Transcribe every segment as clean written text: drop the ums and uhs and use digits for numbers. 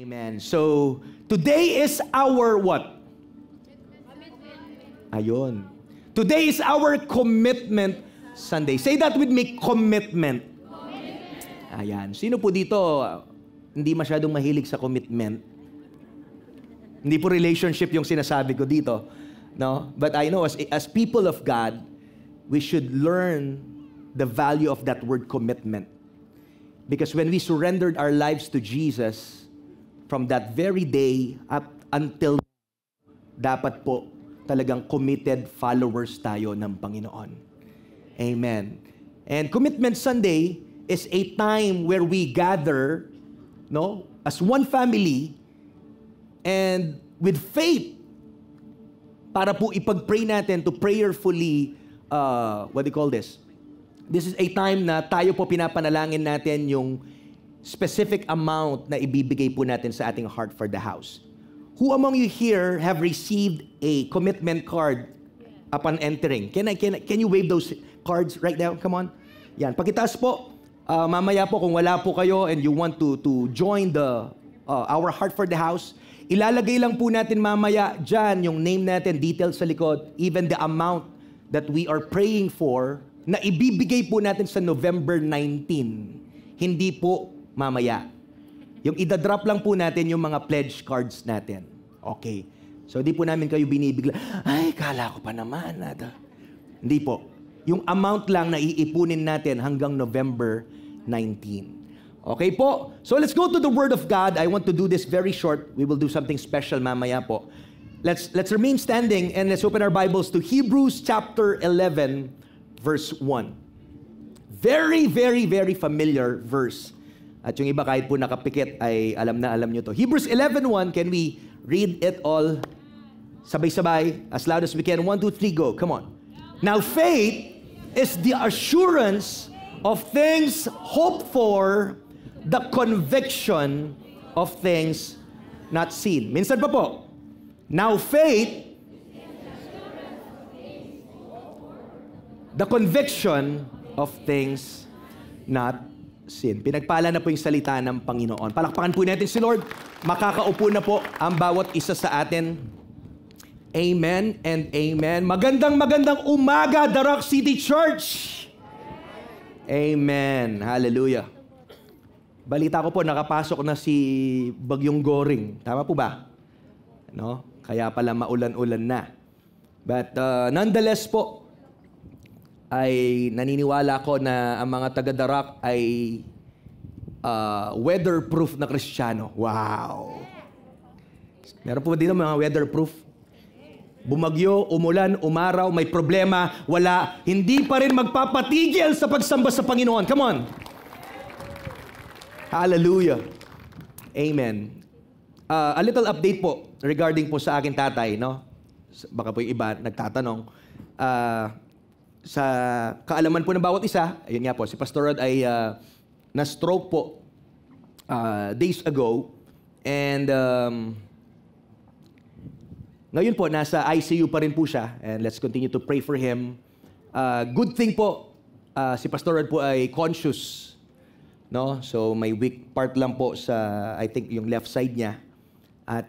Amen. So, today is our what? Ayun. Today is our Commitment Sunday. Say that with me, commitment. Ayan. Sino po dito hindi masyadong mahilig sa commitment? Hindi po relationship yung sinasabi ko dito. No? But I know as people of God, we should learn the value of that word commitment. Because when we surrendered our lives to Jesus, from that very day up until dapat po talagang committed followers tayo ng Panginoon. Amen. And Commitment Sunday is a time where we gather, no, as one family and with faith para po ipag-pray natin to prayerfully, what do you call this? This is a time na tayo po pinapanalangin natin yung specific amount na ibibigay po natin sa ating Heart for the House. Who among you here have received a commitment card upon entering? Can you wave those cards right now? Come on. Yan, pakitaas po. Mamaya po kung wala po kayo and you want to join the our Heart for the House, ilalagay lang po natin mamaya dyan yung name natin, details sa likod, even the amount that we are praying for na ibibigay po natin sa November 19. Hindi po mamaya. Yung idadrop lang po natin yung mga pledge cards natin. Okay. So, di po namin kayo binibigla. Ay, kala ko pa naman. Hindi po. Yung amount lang na iipunin natin hanggang November 19. Okay po? So, let's go to the Word of God. I want to do this very short. We will do something special mamaya po. Let's remain standing and let's open our Bibles to Hebrews chapter 11, verse 1. Very, very, very familiar verse. At yung iba kahit po nakapikit ay alam nyo to. Hebrews 11:1, can we read it all sabay-sabay as loud as we can? 1, 2, 3, go. Come on. Now faith is the assurance of things hoped for, the conviction of things not seen. Minsan pa po. Now faith, the conviction of things not seen. Pinagpala na po yung salita ng Panginoon. Palakpakan po natin si Lord. Makakaupo na po ang bawat isa sa atin. Amen and amen. Magandang umaga, The Rock City Church. Amen. Hallelujah. Balita ko po, nakapasok na si Bagyong Goring. Tama po ba? No? Kaya pala maulan-ulan na. But nonetheless po, ay naniniwala ko na ang mga taga-The Rock ay weatherproof na Kristiyano. Wow! Meron po din mga weatherproof? Bumagyo, umulan, umaraw, may problema, wala, hindi pa rin magpapatigil sa pagsamba sa Panginoon. Come on! Hallelujah! Amen. A little update po regarding po sa akin tatay, no? Baka po yung iba nagtatanong. Sa kaalaman po ng bawat isa, ayun nga po, si Pastor Rod ay na-stroke po days ago. And ngayon po, nasa ICU pa rin po siya. And let's continue to pray for him. Good thing po, si Pastor Rod po ay conscious. No? So may weak part lang po sa, I think, yung left side niya. At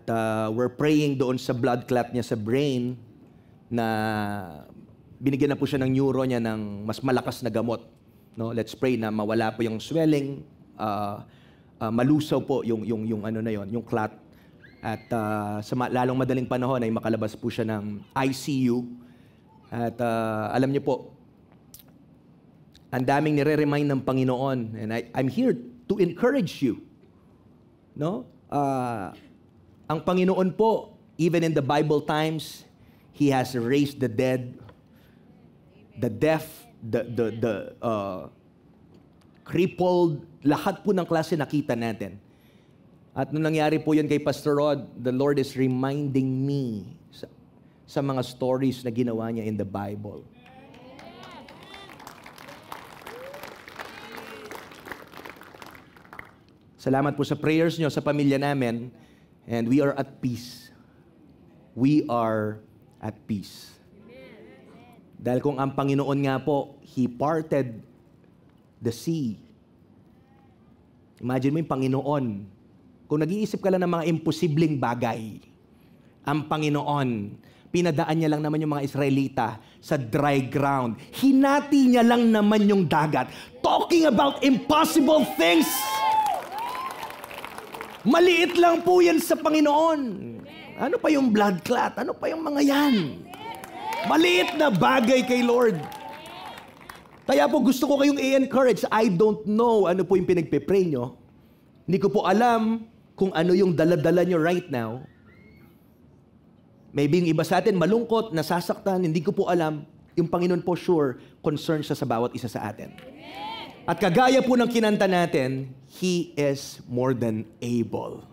we're praying doon sa blood clot niya sa brain na binigyan na po siya ng neuro niya ng mas malakas na gamot. No, let's pray na mawala po yung swelling, malusaw po yung ano na yon, yung clot. At sa lalong madaling panahon ay makalabas po siya ng ICU. At alam niyo po, ang daming nire-remind ng Panginoon, and I'm here to encourage you. No? Ang Panginoon po, even in the Bible times, He has raised the dead, the deaf, the crippled, lahat po ng klase nakita natin. At nung nangyari po yun kay Pastor Rod, the Lord is reminding me sa mga stories na ginawa niya in the Bible. Salamat po sa prayers niyo sa pamilya namin, and we are at peace. We are at peace. Dahil kung ang Panginoon nga po, He parted the sea. Imagine mo yung Panginoon kung nag-iisip ka lang ng mga imposibleng bagay, ang Panginoon, pinadaan niya lang naman yung mga Israelita sa dry ground. Hinati niya lang naman yung dagat. Talking about impossible things. Maliit lang po yan sa Panginoon. Ano pa yung blood clot? Ano pa yung mga yan? Maliit na bagay kay Lord. Kaya po gusto ko kayong i-encourage. I don't know ano po yung pinagpe-pray nyo. Hindi ko po alam kung ano yung dala-dala nyo right now. Maybe yung iba sa atin malungkot, nasasaktan, hindi ko po alam. Yung Panginoon po sure, concerned siya sa bawat isa sa atin. At kagaya po ng kinanta natin, He is more than able.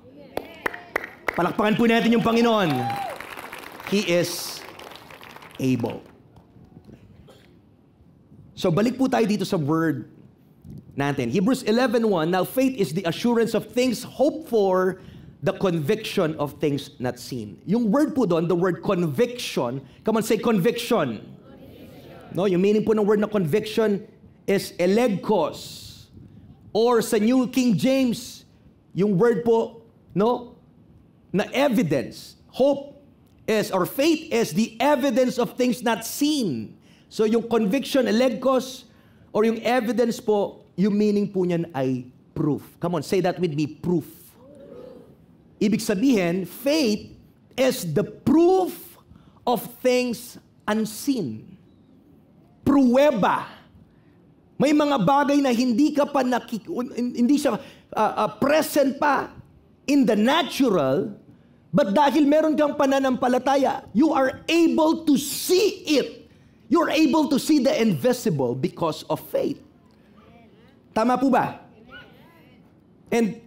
Palakpakan po natin yung Panginoon. He is able. So balik po tayo dito sa word natin. Hebrews 11:1, now faith is the assurance of things hoped for, the conviction of things not seen. Yung word po doon, the word conviction, come on, say conviction. No, yung meaning po ng word na conviction is elegkos. Or sa New King James, yung word po, no, na evidence. Hope is, or faith is the evidence of things not seen. So yung conviction, elegkos, or yung evidence po, yung meaning po niyan ay proof. Come on, say that with me, proof. Ibig sabihin, faith is the proof of things unseen. Pruweba. May mga bagay na hindi ka pa hindi siya present pa in the natural, but dahil meron kang pananampalataya, you are able to see it. You're able to see the invisible because of faith. Tama po ba? And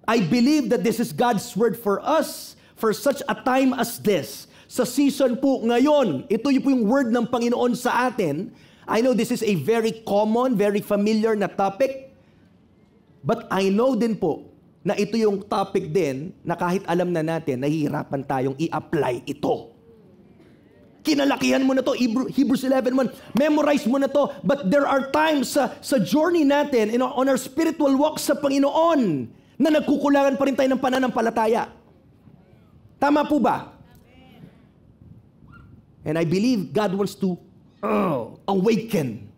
I believe that this is God's word for us for such a time as this. Sa season po ngayon, ito yung po yung word ng Panginoon sa atin. I know this is a very common, very familiar na topic. But I know din po na ito yung topic din na kahit alam na natin, nahihirapan tayong i-apply ito. Kinalakihan mo na to, Hebrews 11:1, memorize mo na to. But there are times sa journey natin, on our spiritual walk sa Panginoon, na nagkukulangan pa rin tayo ng pananampalataya. Tama po ba? And I believe God wants to awaken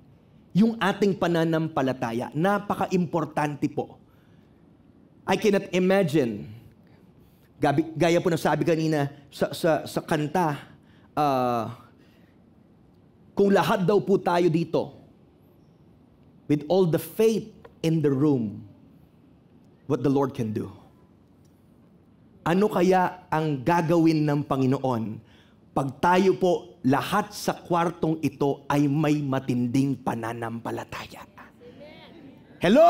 yung ating pananampalataya. Napaka-importante po. I cannot imagine, gaya po ng sabi kanina sa kanta, kung lahat daw po tayo dito, with all the faith in the room, what the Lord can do. Ano kaya ang gagawin ng Panginoon pag tayo po lahat sa kwartong ito ay may matinding pananampalataya? Hello!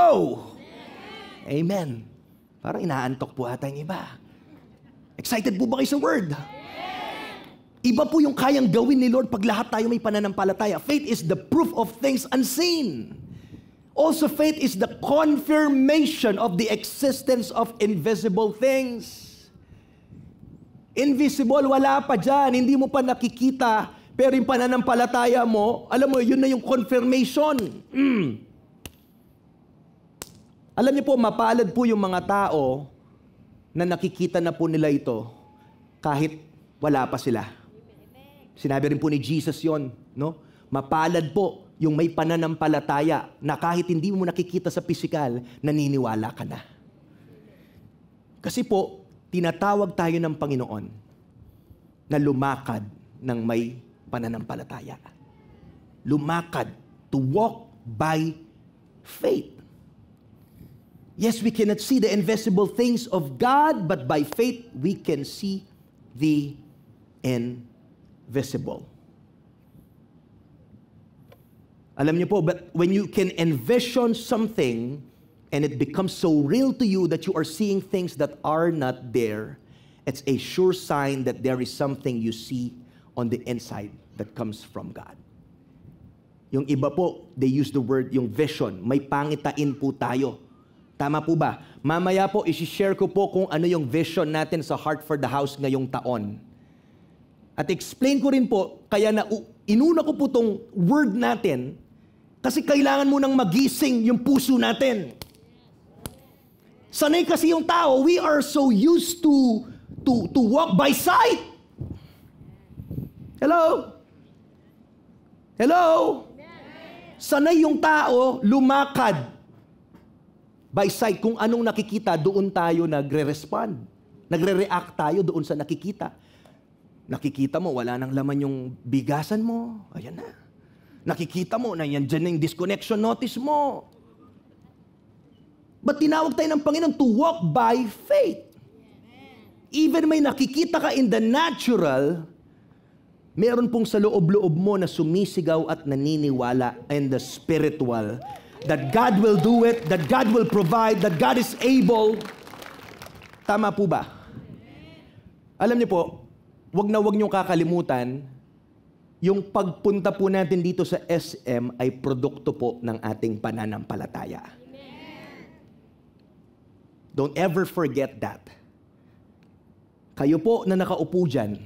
Amen. Parang inaantok po ata yung iba. Excited po ba kayo sa word? Iba po yung kayang gawin ni Lord pag lahat tayo may pananampalataya. Faith is the proof of things unseen. Also, faith is the confirmation of the existence of invisible things. Invisible, wala pa dyan. Hindi mo pa nakikita. Pero yung pananampalataya mo, alam mo, yun na yung confirmation. Alam niyo po, mapalad po yung mga tao na nakikita na po nila ito kahit wala pa sila. Sinabi rin po ni Jesus yon, no? Mapalad po yung may pananampalataya na kahit hindi mo nakikita sa pisikal, naniniwala ka na. Kasi po, tinatawag tayo ng Panginoon na lumakad ng may pananampalataya. Lumakad, to walk by faith. Yes, we cannot see the invisible things of God, but by faith we can see the invisible. Alam niyo po, but when you can envision something and it becomes so real to you that you are seeing things that are not there, it's a sure sign that there is something you see on the inside that comes from God. Yung iba po, they use the word, yung vision. May pangitain po tayo. Tama po ba? Mamaya po, isi-share ko po kung ano yung vision natin sa Heart for the House ngayong taon. At explain ko rin po, kaya na inuna ko po tong word natin, kasi kailangan mo nang magising yung puso natin. Sanay kasi yung tao, we are so used to walk by sight. Hello? Hello? Sanay yung tao lumakad by sight. Kung anong nakikita, doon tayo nagre-respond. Nagre-react tayo doon sa nakikita. Nakikita mo, wala nang laman yung bigasan mo. Ayan na. Nakikita mo, na yan dyan na yung disconnection notice mo. But tinawag tayo ng Panginoon to walk by faith. Even may nakikita ka in the natural, meron pong sa loob-loob mo na sumisigaw at naniniwala in the spiritual. That God will do it, that God will provide, that God is able. Tama po ba? Alam niyo po, wag niyong kakalimutan, yung pagpunta po natin dito sa SM ay produkto po ng ating pananampalataya. Don't ever forget that. Kayo po na nakaupo dyan,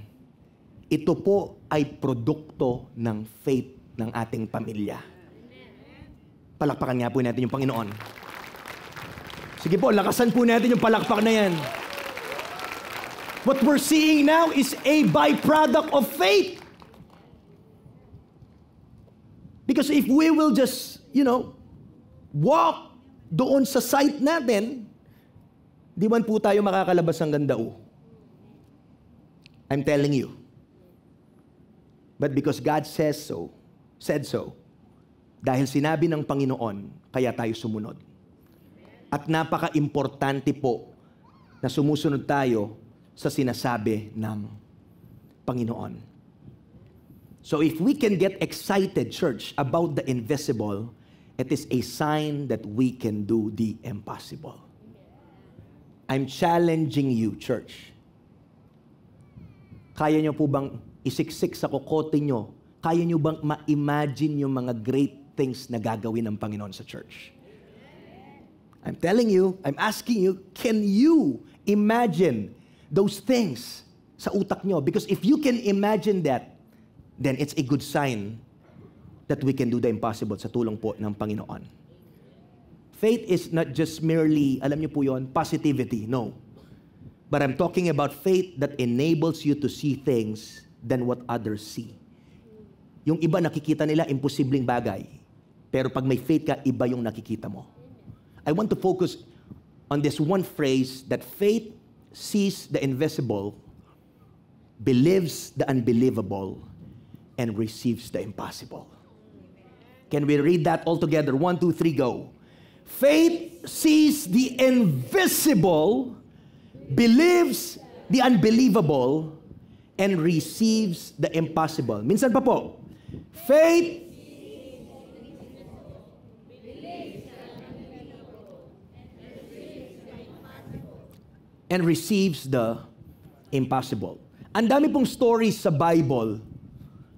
ito po ay produkto ng faith ng ating pamilya. Palakpakan nga po natin yung Panginoon. Sige po, lakasan po natin yung palakpak na yan. What we're seeing now is a byproduct of faith. Because if we will just, walk doon sa sight natin, di man po tayo makakalabas ng gandao. I'm telling you. But because God said so, dahil sinabi ng Panginoon, kaya tayo sumunod. At napaka-importante po na sumusunod tayo sa sinasabi ng Panginoon. So if we can get excited, church, about the invisible, it is a sign that we can do the impossible. I'm challenging you, church. Kaya nyo po bang isiksik sa kokote nyo? Kaya nyo bang ma-imagine yung mga great things na gagawin ng Panginoon sa church? I'm telling you, I'm asking you, can you imagine those things sa utak nyo? Because if you can imagine that, then it's a good sign that we can do the impossible sa tulong po ng Panginoon. Faith is not just merely, alam niyo po yon, positivity. No. But I'm talking about faith that enables you to see things than what others see. Yung iba nakikita nila imposibleng bagay. Pero pag may faith ka, iba yung nakikita mo. I want to focus on this one phrase that faith sees the invisible, believes the unbelievable, and receives the impossible. Can we read that all together? 1, 2, 3, go. Faith sees the invisible, believes the unbelievable, and receives the impossible. Minsan pa po. Faith and receives the impossible. Ang dami pong stories sa Bible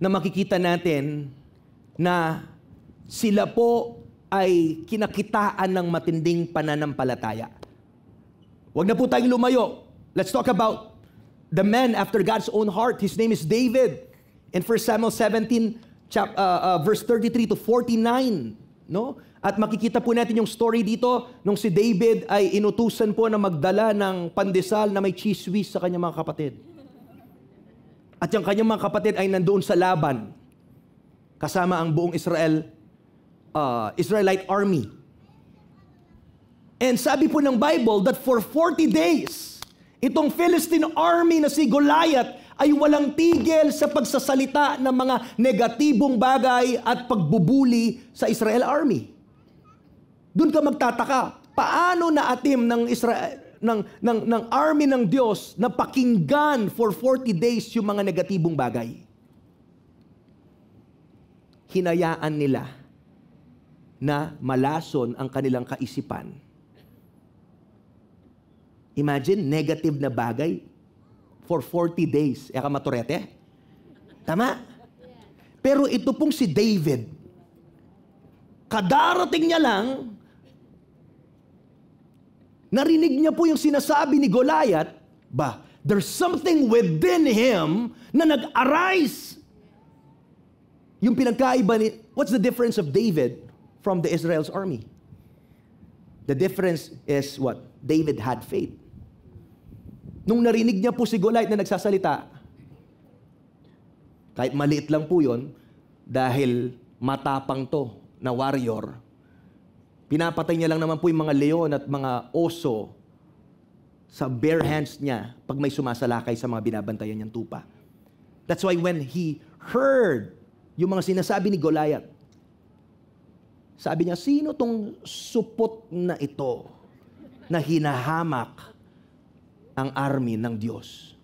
na makikita natin na sila po ay kinakitaan ng matinding pananampalataya. Huwag na po tayong lumayo. Let's talk about the man after God's own heart. His name is David. In 1 Samuel 17, verse 33 to 49. No? At makikita po natin yung story dito nung si David ay inutusan po na magdala ng pandesal na may cheese whiz sa kanyang mga kapatid. At yung kanyang mga kapatid ay nandoon sa laban kasama ang buong Israelite army. And sabi po ng Bible that for 40 days, itong Philistine army na si Goliath ay walang tigil sa pagsasalita ng mga negatibong bagay at pagbubuli sa Israel army. Doon ka magtataka, paano naatim ng army ng Diyos na pakinggan for 40 days yung mga negatibong bagay? Hinayaan nila na malason ang kanilang kaisipan. Imagine, negative na bagay for 40 days. Eka maturete? Tama? Pero ito pong si David, kadarating niya lang, narinig niya po yung sinasabi ni Goliath, there's something within him na nag-arise. Yung pinagkaiba ni, what's the difference of David from the Israel's army? The difference is what? David had faith. Nung narinig niya po si Goliath na nagsasalita, kahit maliit lang po yun, dahil matapang to na warrior, pinapatay niya lang naman po yung mga leon at mga oso sa bare hands niya pag may sumasalakay sa mga binabantayan niyang tupa. That's why when he heard yung mga sinasabi ni Goliath, sabi niya, sino tong supot na ito na hinahamak ang army ng Diyos?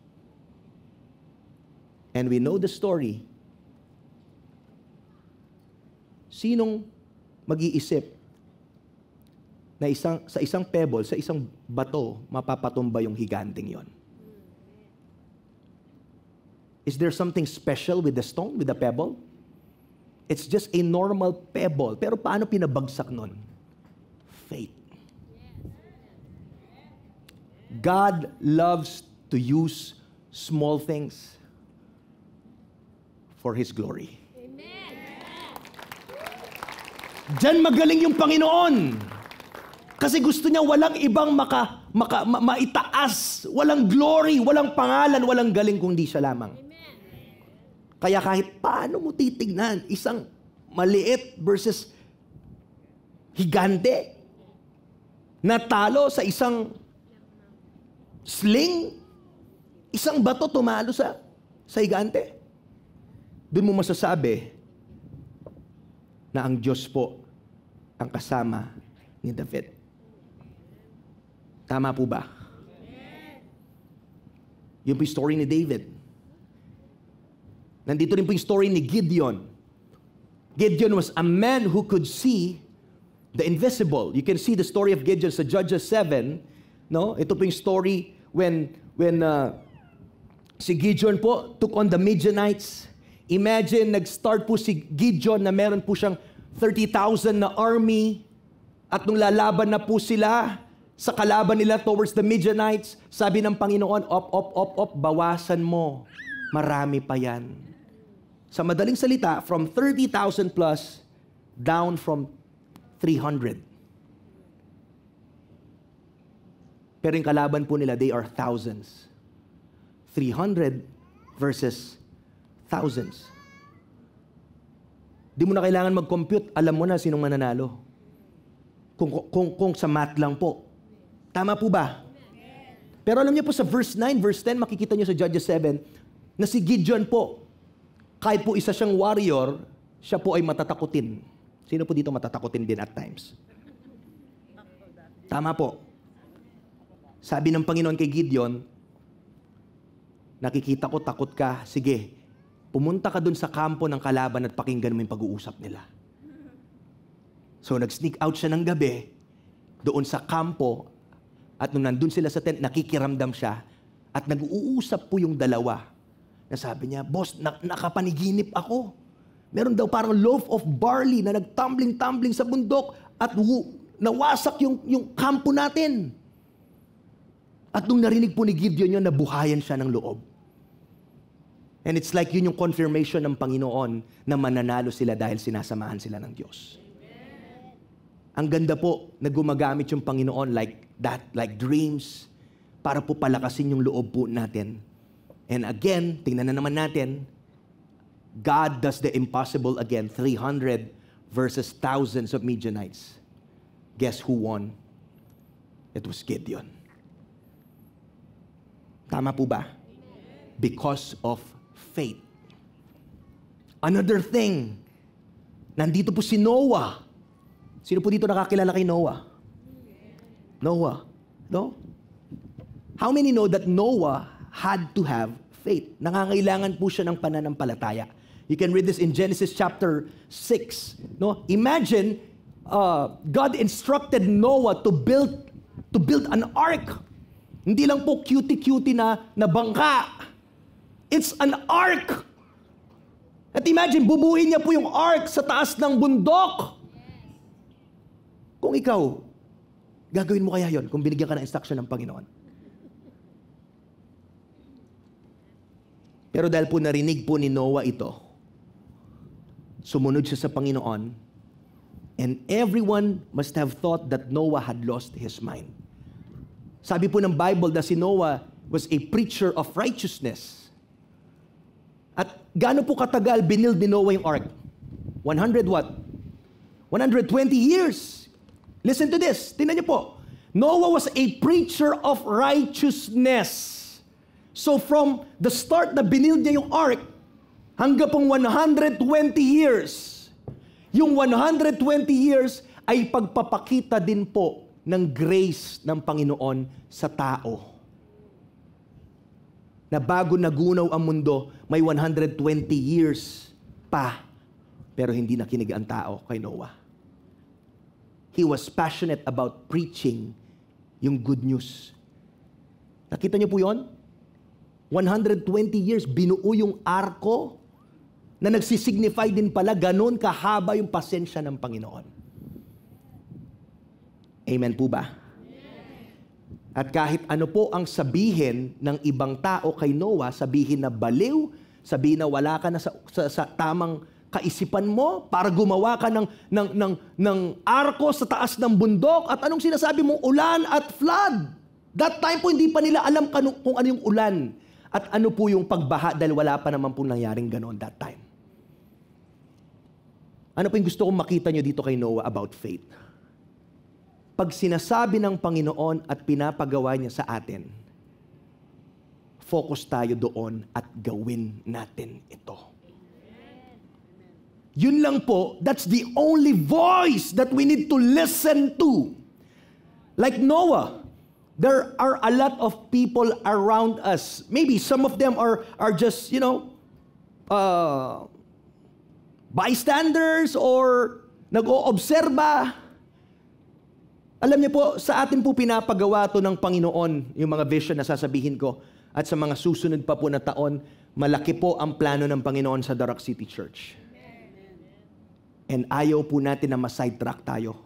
And we know the story. Sinong mag-iisip na sa isang pebble, sa isang bato, mapapatumba yung higanteng yon? Is there something special with the stone, with the pebble? It's just a normal pebble. Pero paano pinabagsak nun? Faith. God loves to use small things for His glory. Diyan magaling yung Panginoon. Kasi gusto niya walang ibang maitaas, walang glory, walang pangalan, walang galing kundi siya lamang. Kaya kahit paano mo titignan, isang maliit versus higante na talo sa isang sling, isang bato tumalo sa higante. Doon mo masasabi na ang Diyos po ang kasama ni David. Tama po ba? Yung po yung story ni David. Nandito rin po yung story ni Gideon. Gideon was a man who could see the invisible. You can see the story of Gideon sa Judges 7. No? Ito po yung story when si Gideon po took on the Midianites. Imagine, nag-start po si Gideon na meron po siyang 30,000 na army. At nung lalaban na po sila sa kalaban nila towards the Midianites, sabi ng Panginoon, op, bawasan mo. Marami pa yan. Sa madaling salita, from 30,000 plus, down from 300. Pero yung kalaban po nila, they are thousands. 300 versus thousands. Di mo na kailangan mag-compute, alam mo na sinong mananalo. Kung sa math lang po. Tama po ba? Pero alam niyo po sa verse 9, verse 10, makikita niyo sa Judges 7, na si Gideon po, kahit po isa siyang warrior, siya po ay matatakutin. Sino po dito matatakutin din at times? Tama po. Sabi ng Panginoon kay Gideon, nakikita ko, takot ka, sige, pumunta ka dun sa kampo ng kalaban at pakinggan mo yung pag-uusap nila. So nag-sneak out siya ng gabi doon sa kampo at nung nandun sila sa tent, nakikiramdam siya at nag-uusap po yung dalawa. Na sabi niya, boss, nakapaniginip ako. Meron daw parang loaf of barley na nagtumbling-tumbling sa bundok at nawasak yung kampo natin. At nung narinig po ni Gideon yun, nabuhayan siya ng loob. And it's like yun yung confirmation ng Panginoon na mananalo sila dahil sinasamahan sila ng Diyos. Ang ganda po na gumagamit yung Panginoon like that, like dreams, para po palakasin yung loob po natin. And again, tingnan na naman natin, God does the impossible again. 300 versus thousands of Midianites. Guess who won? It was Gideon. Tama po ba? Because of faith. Another thing, nandito po si Noah. Sino po dito nakakilala kay Noah? Noah. No? How many know that Noah had to have faith? Nangangailangan po siya ng pananampalataya. You can read this in Genesis chapter 6. No? Imagine, God instructed Noah to build an ark. Hindi lang po cutie-cutie na bangka. It's an ark. At imagine, bubuin niya po yung ark sa taas ng bundok. Kung ikaw, gagawin mo kaya yon kung binigyan ka ng instruction ng Panginoon? Pero dahil po narinig po ni Noah ito, sumunod siya sa Panginoon, and everyone must have thought that Noah had lost his mind. Sabi po ng Bible na si Noah was a preacher of righteousness. At gaano po katagal binild ni Noah yung ark? 100 what? 120 years. Listen to this. Tingnan niyo po. Noah was a preacher of righteousness. So from the start na binild niya yung ark, hanggang pong 120 years, yung 120 years ay pagpapakita din po ng grace ng Panginoon sa tao. Na bago nagunaw ang mundo, may 120 years pa, pero hindi nakinig ang tao kay Noah. He was passionate about preaching yung good news. Nakita niyo po yun? 120 years, binuo yung arko na nagsisignify din pala ganun kahaba yung pasensya ng Panginoon. Amen po ba? At kahit ano po ang sabihin ng ibang tao kay Noah, sabihin na baliw, sabihin na wala ka na sa tamang kaisipan mo para gumawa ka ng arko sa taas ng bundok, at anong sinasabi mong ulan at flood? That time po hindi pa nila alam kung ano yung ulan at ano po yung pagbaha dahil wala pa naman po nangyaring ganoon that time. Ano po yung gusto kong makita nyo dito kay Noah about faith? Pag sinasabi ng Panginoon at pinapagawa niya sa atin, focus tayo doon at gawin natin ito. Yun lang po, that's the only voice that we need to listen to. Like Noah, there are a lot of people around us. Maybe some of them are just, bystanders or nag-oobserba. Alam niyo po, sa atin po pinapagawa to ng Panginoon, yung mga vision na sasabihin ko, at sa mga susunod pa po na taon, malaki po ang plano ng Panginoon sa Darak City Church. And ayaw po natin na ma-sidetrack tayo.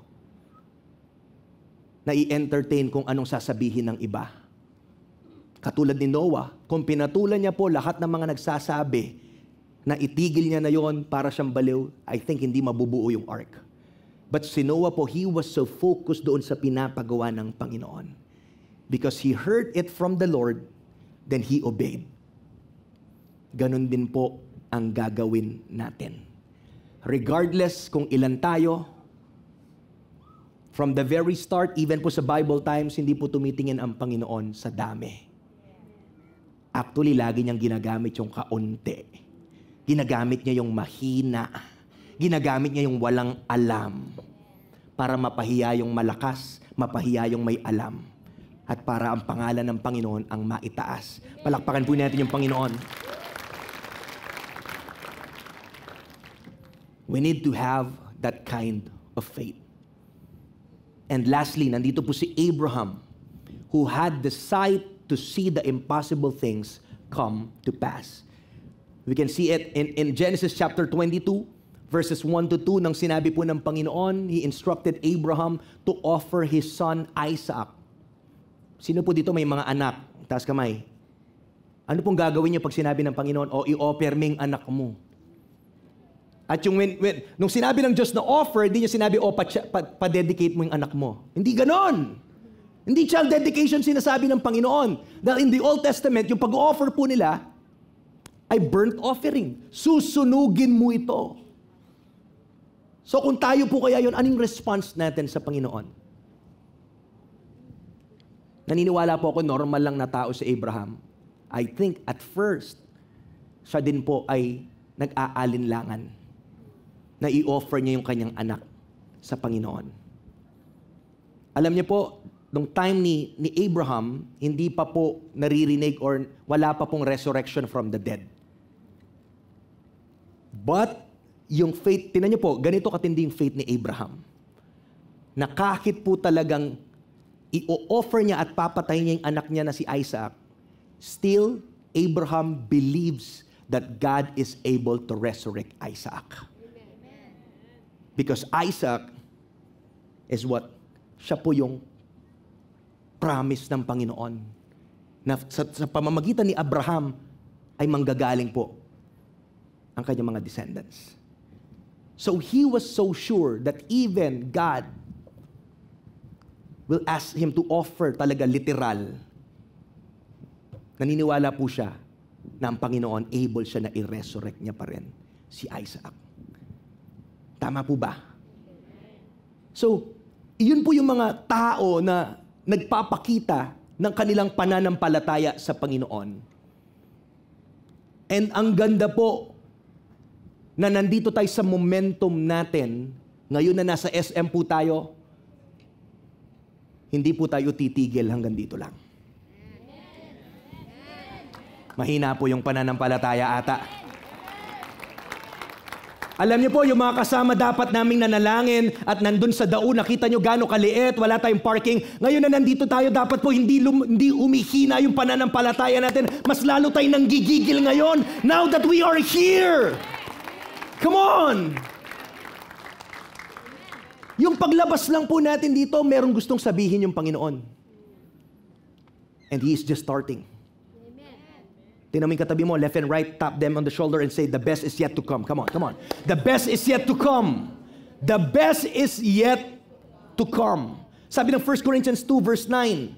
Na i-entertain kung anong sasabihin ng iba. Katulad ni Noah, kung pinatulan niya po lahat ng mga nagsasabi na itigil niya na yon para siyang baliw, I think hindi mabubuo yung ark. But si Noah po, he was so focused doon sa pinapagawa ng Panginoon. Because he heard it from the Lord, then he obeyed. Ganon din po ang gagawin natin. Regardless kung ilan tayo, from the very start, even po sa Bible times, hindi po tumitingin ang Panginoon sa dami. Actually, lagi niyang ginagamit yung kaunti. Ginagamit niya yung mahina. Ginagamit niya yung walang alam. Para mapahiya yung malakas, mapahiya yung may alam. At para ang pangalan ng Panginoon ang maitaas. Palakpakan po natin yung Panginoon. We need to have that kind of faith. And lastly, nandito po si Abraham, who had the sight to see the impossible things come to pass. We can see it in Genesis chapter 22, verses 1 to 2, nang sinabi po ng Panginoon, He instructed Abraham to offer his son Isaac. Sino po dito may mga anak? Taas kamay. Ano pong gagawin niyo pag sinabi ng Panginoon, o i-offer mo yung anak mo? At yung nung sinabi ng Diyos na offer, hindi niya sinabi, pa-dedicate mo yung anak mo. Hindi ganon. Hindi child dedication sinasabi ng Panginoon. Dahil in the Old Testament, yung pag-offer po nila ay burnt offering. Susunugin mo ito. So kung tayo po kaya yun, anong response natin sa Panginoon? Naniniwala po ako, normal lang na tao si Abraham. I think at first, siya din po ay nag-aalinlangan na i-offer niya yung kanyang anak sa Panginoon. Alam niyo po, nung time ni Abraham, hindi pa po naririnig or wala pa pong resurrection from the dead. But, yung faith, tinan niyo po, ganito katindi yung faith ni Abraham. Na kahit po talagang i-offer niya at papatayin niya yung anak niya na si Isaac, still, Abraham believes that God is able to resurrect Isaac. Because Isaac is what? Siya po yung promise ng Panginoon. Na sa pamamagitan ni Abraham ay manggagaling po ang kanyang mga descendants. So he was so sure that even God will ask him to offer talaga literal, naniniwala po siya na ang Panginoon able siya na i-resurrect niya pa rin si Isaac. Tama po ba? So, iyon po yung mga tao na nagpapakita ng kanilang pananampalataya sa Panginoon. And ang ganda po na nandito tayo sa momentum natin, ngayon na nasa SM po tayo, hindi po tayo titigil hanggang dito lang. Mahina po yung pananampalataya ata. Alam niyo po, yung mga kasama dapat naming nanalangin at nandun sa daon, nakita niyo gaano kaliit, wala tayong parking. Ngayon na nandito tayo, dapat po hindi umihina yung pananampalataya natin. Mas lalo tayong nanggigigil ngayon, now that we are here. Come on! Yung paglabas lang po natin dito, merong gustong sabihin yung Panginoon. And He is just starting. Tingnan mo yung katabi mo, left and right, tap them on the shoulder and say, the best is yet to come. Come on, come on. The best is yet to come. The best is yet to come. Sabi ng 1 Corinthians 2 verse 9.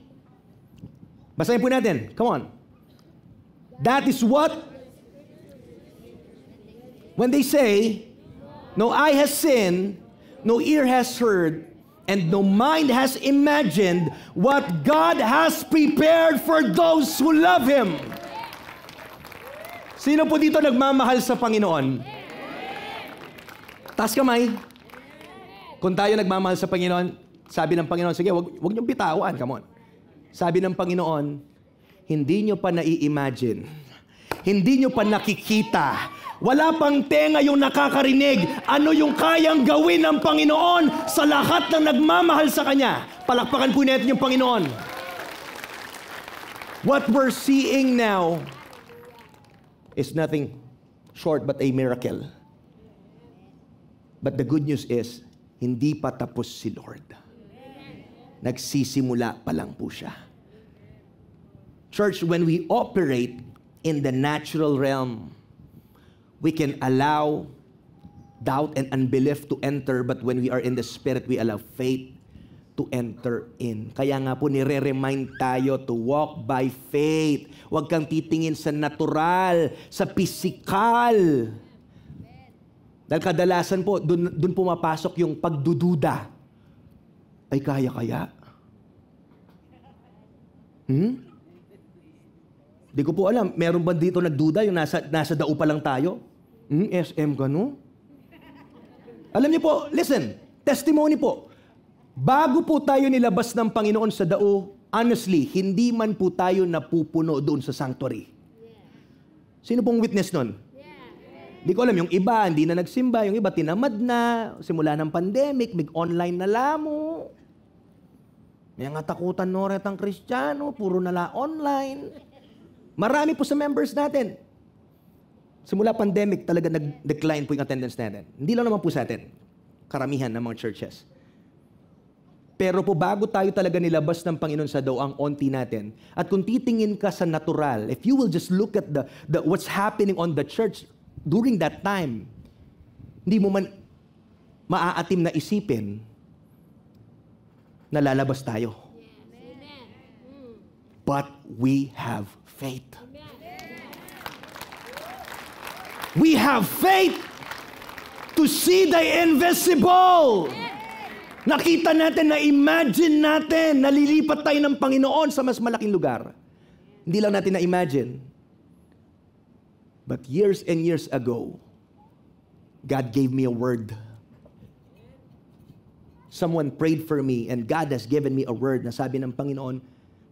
Basahin po natin. Come on. That is what? When they say, no eye has seen, no ear has heard, and no mind has imagined what God has prepared for those who love Him. Sino po dito nagmamahal sa Panginoon? Taas kamay. Kung tayo nagmamahal sa Panginoon, sabi ng Panginoon, sige, wag niyong bitawan, come on. Sabi ng Panginoon, hindi niyo pa nai-imagine, hindi niyo pa nakikita, wala pang tenga yung nakakarinig, ano yung kayang gawin ng Panginoon sa lahat ng nagmamahal sa Kanya. Palakpakan po natin yung Panginoon. What we're seeing now is nothing short but a miracle. But the good news is, hindi pa tapos si Lord. Nagsisimula pa lang po siya. Church, when we operate in the natural realm, we can allow doubt and unbelief to enter, but when we are in the Spirit, we allow faith to enter in. Kaya nga po nire-remind tayo to walk by faith. Huwag kang titingin sa natural, sa physical. Dahil kadalasan po, dun pumapasok yung pagdududa. Ay, kaya? Di ko po alam, meron ba dito nagduda yung nasa dao pa lang tayo? SM ka, no? Alam niyo po, listen, testimony po. Bago po tayo nilabas ng Panginoon sa dao, honestly, hindi man po tayo napupuno doon sa sanctuary. Sino pong witness nun? Hindi ko alam, yung iba, hindi na nagsimba, yung iba, tinamad na, simula ng pandemic, online na lamo. May nga takutan no retang Kristiyano, puro nala online. Marami po sa members natin. Simula pandemic, talaga nag-decline po yung attendance natin. Hindi lang naman po sa atin, karamihan ng mga churches. Pero po bago tayo talaga nilabas ng Panginoon sa daw ang onti natin, at kung titingin ka sa natural, if you will just look at the what's happening on the church during that time, hindi mo man maaatim na isipin na lalabas tayo. But we have faith. We have faith to see the invisible. Nakita natin, na-imagine natin, nalilipat tayo ng Panginoon sa mas malaking lugar. Hindi lang natin na-imagine. But years and years ago, God gave me a word. Someone prayed for me and God has given me a word na sabi ng Panginoon,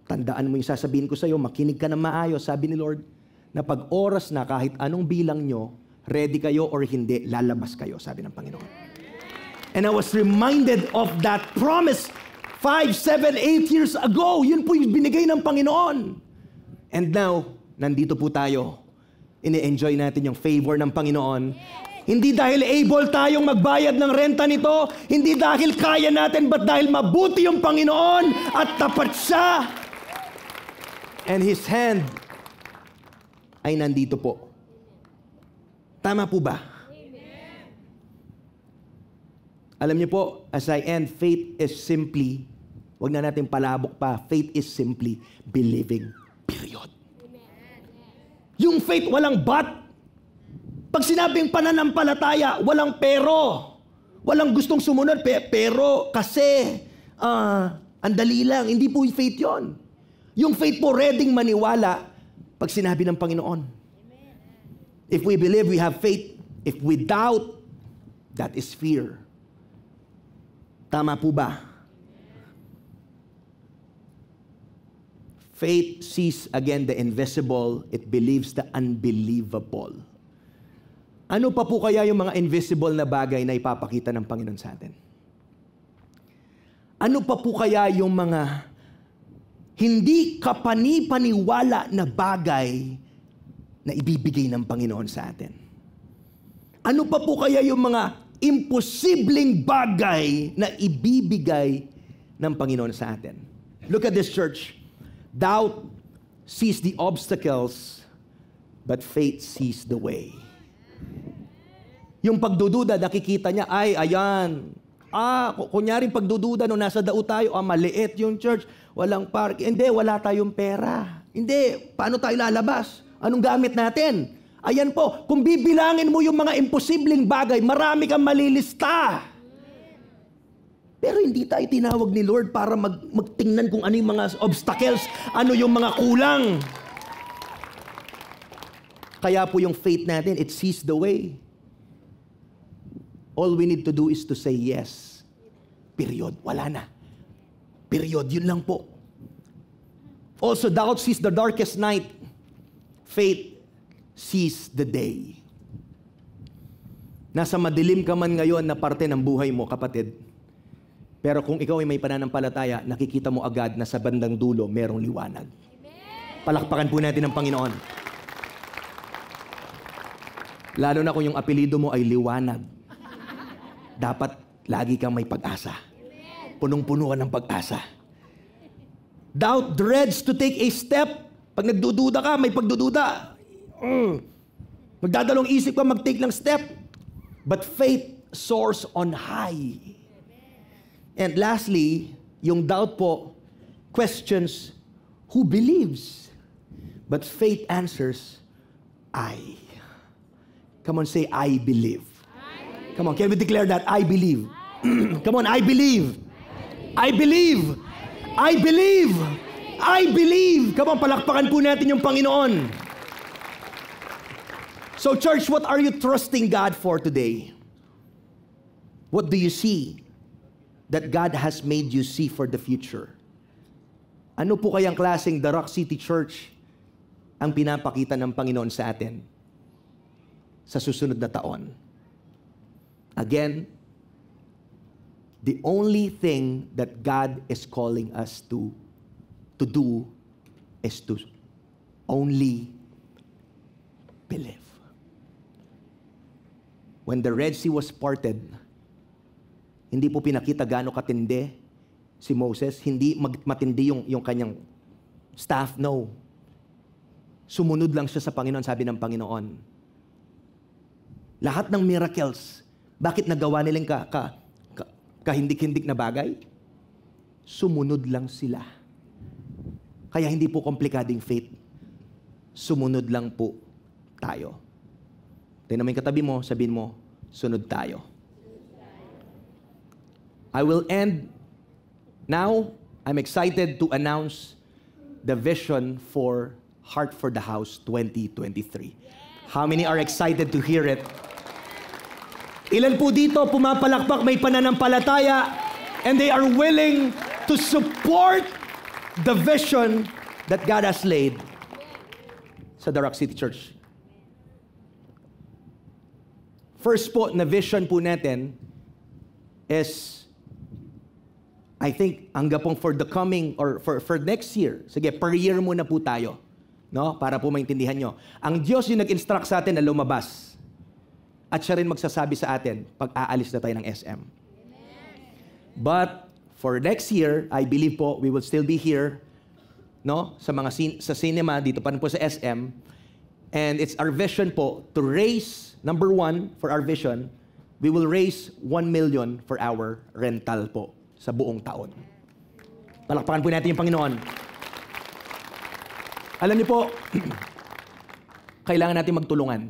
tandaan mo yung sasabihin ko sa iyo, makinig ka na maayos, sabi ni Lord, na pag oras na kahit anong bilang nyo, ready kayo or hindi, lalabas kayo, sabi ng Panginoon. And I was reminded of that promise 5, 7, 8 years ago. Yun po yung binigay ng Panginoon. And now, nandito po tayo. Ini-enjoy natin yung favor ng Panginoon. Hindi dahil able tayong magbayad ng renta nito, hindi dahil kaya natin, but dahil mabuti yung Panginoon at tapat siya. And His hand ay nandito po. Tama po ba? Alam niyo po, as I end, faith is simply Huwag na natin palabok pa. Faith is simply believing. Period. Yung faith, walang but. Pag sinabing pananampalataya, walang pero. Walang gustong sumunod, pero kasi, ang dali lang. Hindi po yung faith yon. Yung faith po, readyng maniwala pag sinabi ng Panginoon. If we believe, we have faith. If we doubt, that is fear. Tama po ba? Faith sees again the invisible. It believes the unbelievable. Ano pa po kaya yung mga invisible na bagay na ipapakita ng Panginoon sa atin? Ano pa po kaya yung mga hindi kapani-paniwala na bagay na ibibigay ng Panginoon sa atin? Ano pa po kaya yung mga imposibleng bagay na ibibigay ng Panginoon sa atin? Look at this, church. Doubt sees the obstacles, but faith sees the way. Yung pagdududa, nakikita niya, ay, ayan. Kunyaring pagdududa, nung nasa dao tayo, maliit yung church, walang park. Hindi, wala tayong pera. Hindi, paano tayo lalabas? Anong gamit natin? Ayan po, kung bibilangin mo yung mga imposibleng bagay, marami kang malilista. Pero hindi tayo tinawag ni Lord para magtingnan kung ano yung mga obstacles, ano yung mga kulang. Kaya po yung faith natin, it sees the way. All we need to do is to say yes. Period. Wala na. Period. Yun lang po. Also, doubt sees the darkest night. Faith sees the day. Nasa madilim ka man ngayon na parte ng buhay mo, kapatid. Pero kung ikaw ay may pananampalataya, nakikita mo agad na sa bandang dulo, merong liwanag. Palakpakan po natin ang Panginoon. Lalo na kung yung apelido mo ay liwanag. Dapat lagi kang may pag-asa. Punong-puno ka ng pag-asa. Doubt dreads to take a step. Pag nagdududa ka, may pagdududa. Magdadalong isip ka, mag-take ng step. But faith soars on high. And lastly, yung doubt po questions who believes. But faith answers, I. Come on, say, I believe. Come on, can we declare that? I believe. Come on, I believe. I believe. I believe. I believe. Come on, palakpakan po natin yung Panginoon. So church, what are you trusting God for today? What do you see that God has made you see for the future? Ano po kayang klaseng The Rock City Church ang pinapakita ng Panginoon sa atin sa susunod na taon? Again, the only thing that God is calling us to do is to only believe. When the Red Sea was parted, hindi po pinakita gaano katindi si Moses. Hindi matindi yung kanyang staff. No. Sumunod lang siya sa Panginoon, sabi ng Panginoon. Lahat ng miracles, bakit nagawa nilang kahindik-hindik na bagay? Sumunod lang sila. Kaya hindi po komplikading faith. Sumunod lang po tayo. Tingnan mo yung katabi mo, sabihin mo, sunod tayo. I will end. Now, I'm excited to announce the vision for Heart for the House 2023. How many are excited to hear it? Ilan po dito pumapalakpak, may pananampalataya, and they are willing to support the vision that God has laid sa The Rock City Church. First po na vision po natin is, I think, hanggang pong for the coming, or for next year. Sige, per year muna po tayo. No? Para po maintindihan nyo. Ang Diyos yung nag-instruct sa atin na lumabas. At siya rin magsasabi sa atin pag aalis na tayo ng SM. But, for next year, I believe po, we will still be here, no? Sa cinema, dito pa rin po sa SM. And it's our vision po to raise, number one, for our vision, we will raise 1 million for our rental po sa buong taon. Palakpakan po natin yung Panginoon. Alam niyo po, kailangan natin magtulungan.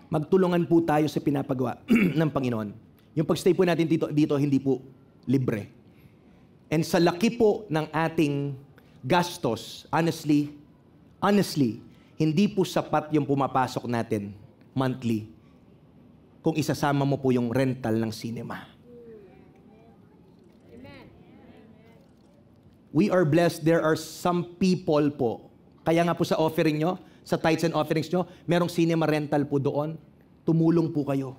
Magtulungan po tayo sa pinapagawa ng Panginoon. Yung pagstay po natin dito hindi po libre. And sa laki po ng ating gastos, honestly, hindi po sapat yung pumapasok natin monthly kung isasama mo po yung rental ng cinema. We are blessed. There are some people po. Kaya nga po sa offering nyo, sa tithes and offerings nyo, merong cinema rental po doon. Tumulong po kayo.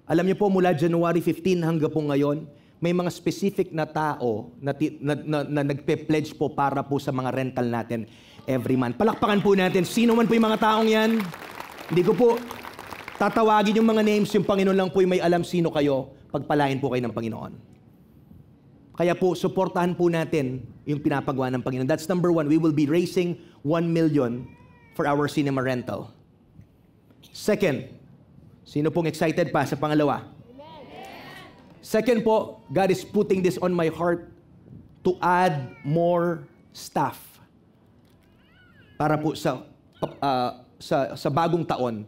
Alam niyo po, mula January 15 hanggang po ngayon, may mga specific na tao na nagpe-pledge po para po sa mga rental natin every month. Palakpakan po natin. Sino man po yung mga taong yan? Hindi ko po tatawagin yung mga names. Yung Panginoon lang po yung may alam sino kayo. Pagpalain po kayo ng Panginoon. Kaya po, suportahan po natin yung pinapagawa ng Panginoon. That's number one. We will be raising 1 million for our cinema rental. Second, sino pong excited pa sa pangalawa? Second po, God is putting this on my heart to add more staff para po sa bagong taon.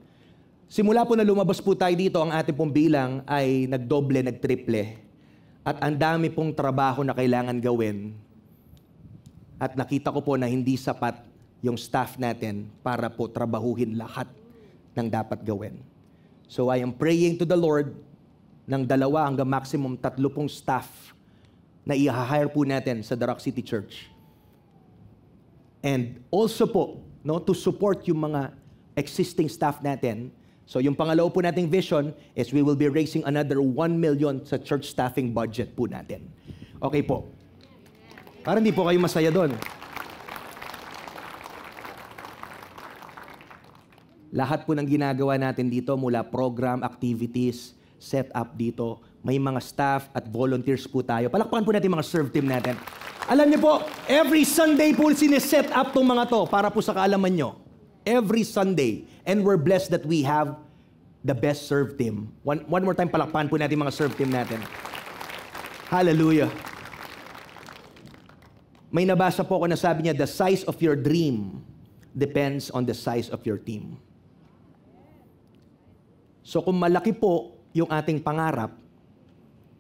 Simula po na lumabas po tayo dito, ang ating pong bilang ay nagdoble, nagtriple. At ang dami pong trabaho na kailangan gawin. At nakita ko po na hindi sapat yung staff natin para po trabahuhin lahat ng dapat gawin. So I am praying to the Lord ng 2 hanggang maximum 3 pong staff na i-hire po natin sa The Rock City Church. And also po, to support yung mga existing staff natin. So yung pangalawa po nating vision is we will be raising another 1 million sa church staffing budget po natin. Okay po. Para hindi po kayo masaya doon. Lahat po ng ginagawa natin dito mula program, activities, set up dito, may mga staff at volunteers po tayo. Palakpakan po natin mga serve team natin. Alam niyo po, every Sunday po sineset up tong mga to para po sa kaalaman nyo. Every Sunday. And we're blessed that we have the best serve team. One more time, palakpakan po natin mga serve team natin. Hallelujah. May nabasa po ako na sabi niya, the size of your dream depends on the size of your team. So kung malaki po yung ating pangarap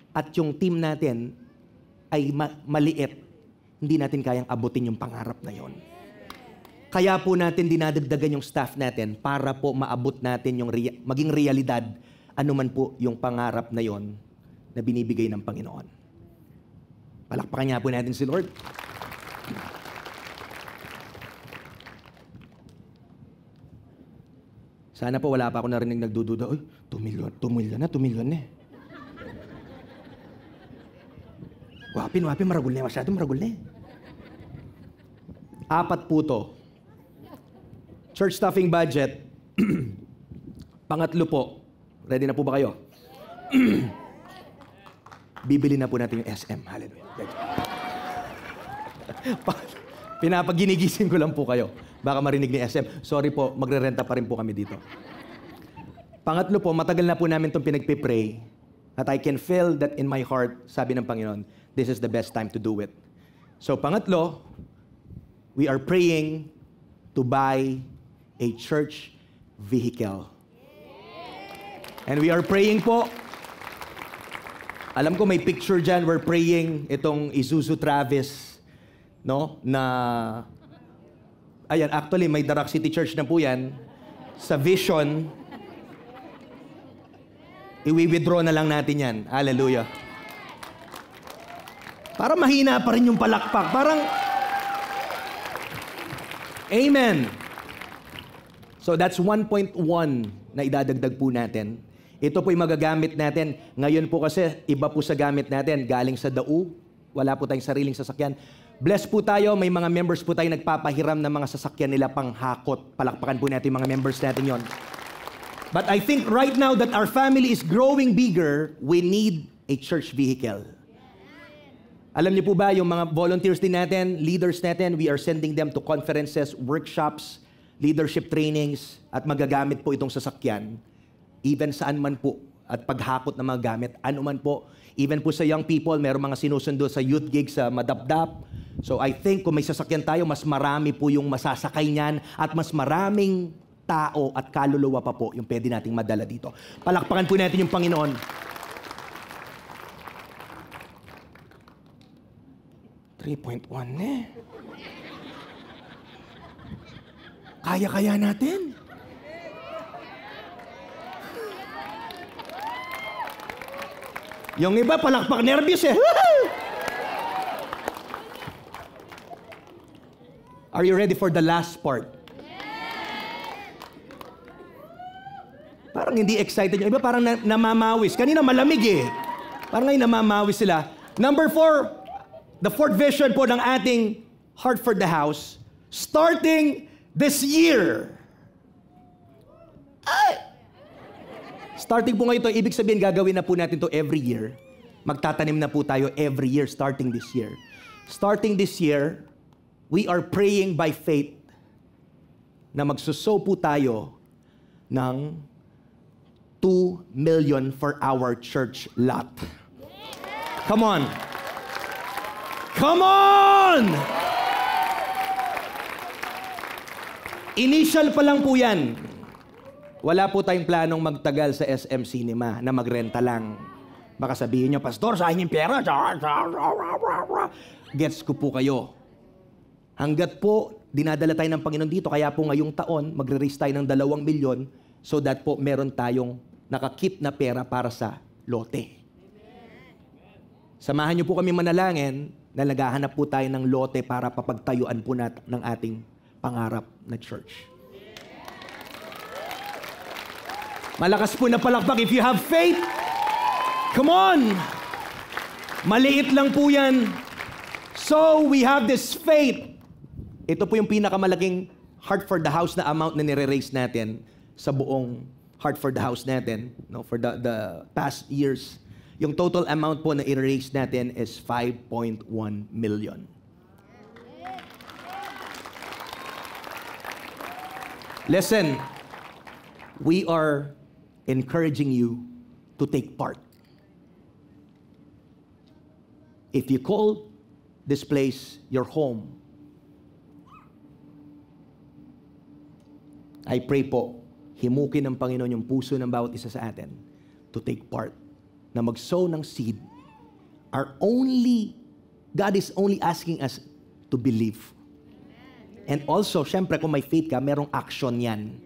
at yung team natin ay maliit, hindi natin kayang abutin yung pangarap na yon. Kaya po natin dinadagdagan yung staff natin para po maabot natin yung maging realidad anuman po yung pangarap na yon na binibigay ng Panginoon. Palakpakan niya po natin si Lord. Sana po wala pa ako narinig nagdududa, 2 million na. Wapin, maragul na. Masyado maragul na. 4 po to. Church staffing budget. Pangatlo po. Ready na po ba kayo? Bibili na po natin yung SM. Hallelujah. Pinapaginigising ko lang po kayo. Baka marinig ni SM. Sorry po, magre-renta pa rin po kami dito. Pangatlo po, matagal na po namin itong pinagpipray. At I can feel that in my heart, sabi ng Panginoon, this is the best time to do it. So pangatlo, we are praying to buy a church vehicle. And we are praying po. Alam ko may picture dyan. We're praying itong Isuzu Travis, na ayan, actually may The Rock City Church na po yan. Sa vision, i-withdraw na lang natin yan. Hallelujah. Para mahina pa rin yung palakpak. Parang, amen. So that's 1.1 na idadagdag po natin. Ito po yung magagamit natin. Ngayon po kasi, iba po sa gamit natin. Galing sa DAU, wala po tayong sariling sasakyan. Blessed po tayo, may mga members po tayo nagpapahiram ng mga sasakyan nila pang hakot. Palakpakan po natin yung mga members natin yon. But I think right now that our family is growing bigger, we need a church vehicle. Alam niyo po ba, yung mga volunteers din natin, leaders natin, we are sending them to conferences, workshops, leadership trainings, at magagamit po itong sasakyan, even saan man po, at paghakot ng mga gamit, ano man po, Even po sa young people, meron mga sinusundo sa youth gig sa Madapdap. So I think kung may sasakyan tayo, mas marami po yung masasakay niyan at mas maraming tao at kaluluwa pa po yung pwede nating madala dito. Palakpakan po natin yung Panginoon. $3.1 eh. Kaya-kaya natin. Yung iba, palakpak nervous eh. Are you ready for the last part? Parang hindi excited yung iba, parang namamawis. Kanina malamig eh. Parang ngayon namamawis sila. Number 4, the fourth vision po ng ating Heart for the House, starting this year. Ay! Starting po ngayon ito, ibig sabihin gagawin na po natin to every year. Magtatanim na po tayo every year starting this year. Starting this year, we are praying by faith na magsusow po tayo ng 2 million for our church lot. Come on! Come on! Initial pa lang po yan. Wala po tayong planong magtagal sa SM Cinema na magrenta lang. Baka sabihin nyo, Pastor, sa akin yung pera. Gets ko po kayo. Hanggat po, dinadala tayo ng Panginoon dito, kaya po ngayong taon, magre-raise tayo ng 2 milyon so that po meron tayong nakakip na pera para sa lote. Samahan nyo po kami manalangin na naghahanap po tayo ng lote para papagtayuan po natin ng ating pangarap na church. Malakas po na palakpak if you have faith. Come on! Maliit lang po yan. So, we have this faith. Ito po yung pinakamalaking Heart for the House na amount na nire-raise natin sa buong Heart for the House natin, no, for the past years. Yung total amount po na i-raise natin is 5.1 million. Listen, we are encouraging you to take part. If you call this place your home, I pray po, himukin ng Panginoon yung puso ng bawat isa sa atin to take part, na mag-sow ng seed. God is only asking us to believe. And also, syempre, kung may faith ka, merong action yan.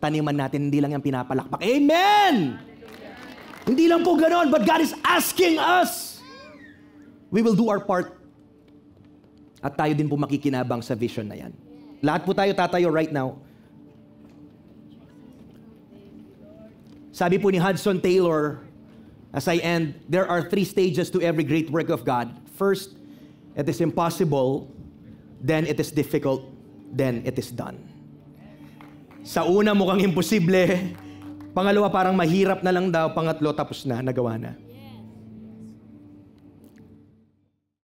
Taniman natin, hindi lang yan pinapalakpak. Amen! Hindi lang po ganon, but God is asking us. We will do our part. At tayo din po makikinabang sa vision na yan. Lahat po tayo tatayo right now. Sabi po ni Hudson Taylor, as I end, there are 3 stages to every great work of God. First, it is impossible. Then it is difficult, then it is done. Sa una mukhang imposible, pangalawa parang mahirap na lang daw, pangatlo tapos na, nagawa na.